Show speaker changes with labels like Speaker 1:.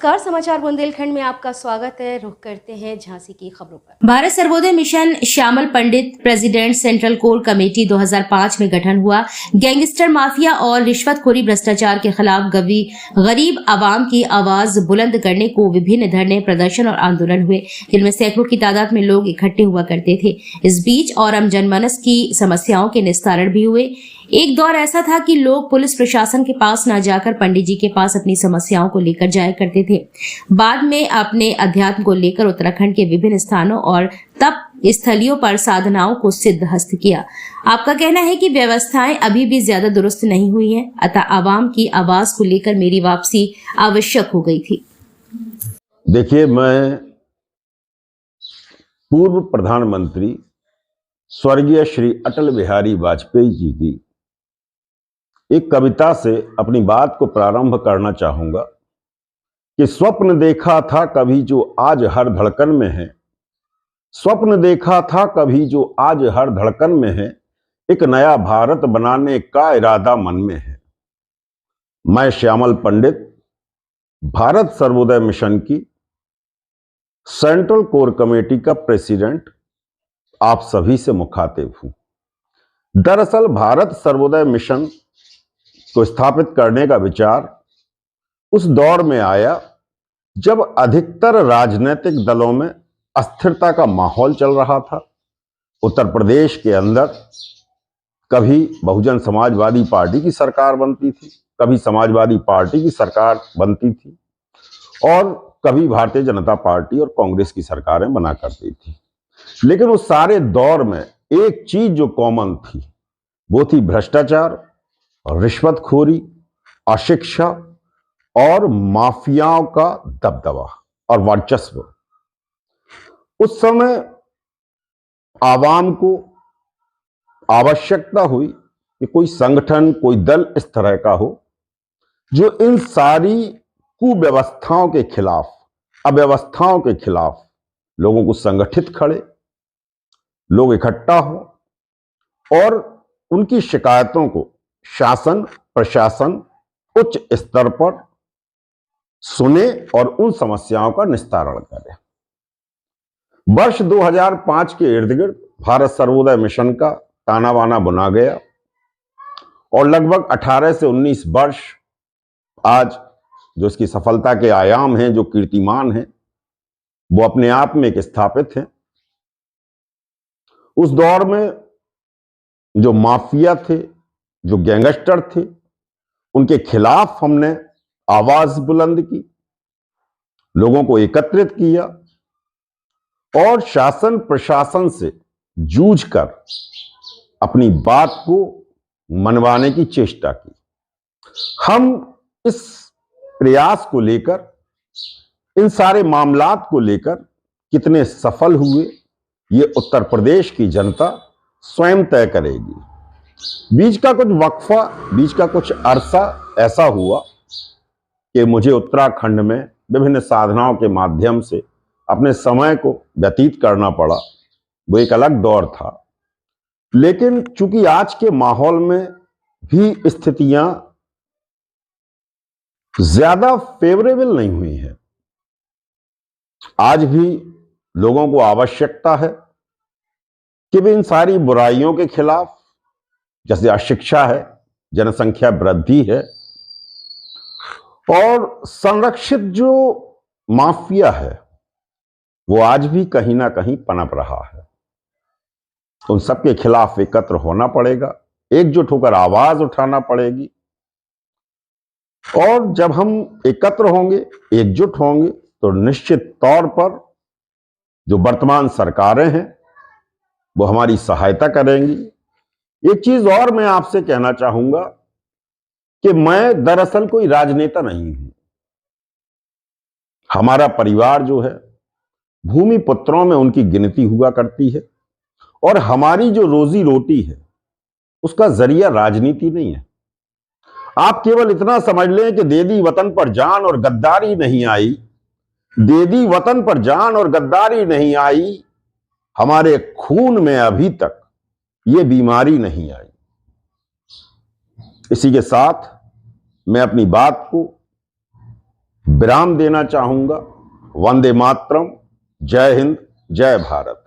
Speaker 1: नमस्कार, समाचार बुंदेलखंड में आपका स्वागत है। रुख करते हैं झांसी की खबरों पर। भारत सर्वोदय मिशन श्यामल पंडित प्रेसिडेंट सेंट्रल कोर कमेटी 2005 में गठन हुआ। गैंगस्टर माफिया और रिश्वतखोरी भ्रष्टाचार के खिलाफ गरीब आवाम की आवाज बुलंद करने को विभिन्न धरने, प्रदर्शन और आंदोलन हुए, जिनमें सैकड़ों की तादाद में लोग इकट्ठे हुआ करते थे। इस बीच और आम जनमानस की समस्याओं के निस्तारण भी हुए। एक दौर ऐसा था कि लोग पुलिस प्रशासन के पास न जाकर पंडित जी के पास अपनी समस्याओं को लेकर जाया करते थे। बाद में अपने अध्यात्म को लेकर उत्तराखंड के विभिन्न स्थानों और तप स्थलियों पर साधनाओं को सिद्धहस्त किया। आपका कहना है कि व्यवस्थाएं अभी भी ज्यादा दुरुस्त नहीं हुई हैं, अतः आवाम की आवाज को लेकर मेरी वापसी आवश्यक हो गई थी।
Speaker 2: देखिए, मैं पूर्व प्रधानमंत्री स्वर्गीय श्री अटल बिहारी वाजपेयी जी की एक कविता से अपनी बात को प्रारंभ करना चाहूंगा कि स्वप्न देखा था कभी जो आज हर धड़कन में है, स्वप्न देखा था कभी जो आज हर धड़कन में है, एक नया भारत बनाने का इरादा मन में है। मैं श्यामल पंडित भारत सर्वोदय मिशन की सेंट्रल कोर कमेटी का प्रेसिडेंट आप सभी से मुखातिब हूं। दरअसल भारत सर्वोदय मिशन को स्थापित करने का विचार उस दौर में आया जब अधिकतर राजनीतिक दलों में अस्थिरता का माहौल चल रहा था। उत्तर प्रदेश के अंदर कभी बहुजन समाजवादी पार्टी की सरकार बनती थी, कभी समाजवादी पार्टी की सरकार बनती थी और कभी भारतीय जनता पार्टी और कांग्रेस की सरकारें बना करती थी। लेकिन उस सारे दौर में एक चीज जो कॉमन थी वो थी भ्रष्टाचार, रिश्वतखोरी, अशिक्षा और माफियाओं का दबदबा और वर्चस्व। उस समय आवाम को आवश्यकता हुई कि कोई संगठन, कोई दल इस तरह का हो जो इन सारी कुव्यवस्थाओं के खिलाफ, अव्यवस्थाओं के खिलाफ लोगों को संगठित करे, लोग इकट्ठा हो और उनकी शिकायतों को शासन, प्रशासन उच्च स्तर पर सुने और उन समस्याओं का निस्तारण करे। वर्ष 2005 के इर्द गिर्द भारत सर्वोदय मिशन का ताना बाना बुना गया और लगभग 18 से 19 वर्ष आज जो इसकी सफलता के आयाम हैं, जो कीर्तिमान हैं, वो अपने आप में एक स्थापित हैं। उस दौर में जो माफिया थे, जो गैंगस्टर थे, उनके खिलाफ हमने आवाज बुलंद की, लोगों को एकत्रित किया और शासन प्रशासन से जूझकर अपनी बात को मनवाने की चेष्टा की। हम इस प्रयास को लेकर, इन सारे मामलात को लेकर कितने सफल हुए, ये उत्तर प्रदेश की जनता स्वयं तय करेगी। बीच का कुछ वक्फा, बीच का कुछ अरसा ऐसा हुआ कि मुझे उत्तराखंड में विभिन्न साधनाओं के माध्यम से अपने समय को व्यतीत करना पड़ा। वो एक अलग दौर था। लेकिन चूंकि आज के माहौल में भी स्थितियां ज्यादा फेवरेबल नहीं हुई हैं, आज भी लोगों को आवश्यकता है कि वे इन सारी बुराइयों के खिलाफ, जैसे अशिक्षा है, जनसंख्या वृद्धि है और संरक्षित जो माफिया है वो आज भी कहीं ना कहीं पनप रहा है। उन सबके खिलाफ एकत्र होना पड़ेगा, एकजुट होकर आवाज उठाना पड़ेगी और जब हम एकत्र होंगे, एकजुट होंगे तो निश्चित तौर पर जो वर्तमान सरकारें हैं वो हमारी सहायता करेंगी। एक चीज और मैं आपसे कहना चाहूंगा कि मैं दरअसल कोई राजनेता नहीं हूं। हमारा परिवार जो है भूमि पुत्रों में उनकी गिनती हुआ करती है और हमारी जो रोजी रोटी है उसका जरिया राजनीति नहीं है। आप केवल इतना समझ लें कि दे दी वतन पर जान और गद्दारी नहीं आई, दे दी वतन पर जान और गद्दारी नहीं आई, हमारे खून में अभी तक ये बीमारी नहीं आई। इसी के साथ मैं अपनी बात को विराम देना चाहूंगा। वंदे मातरम। जय हिंद, जय भारत।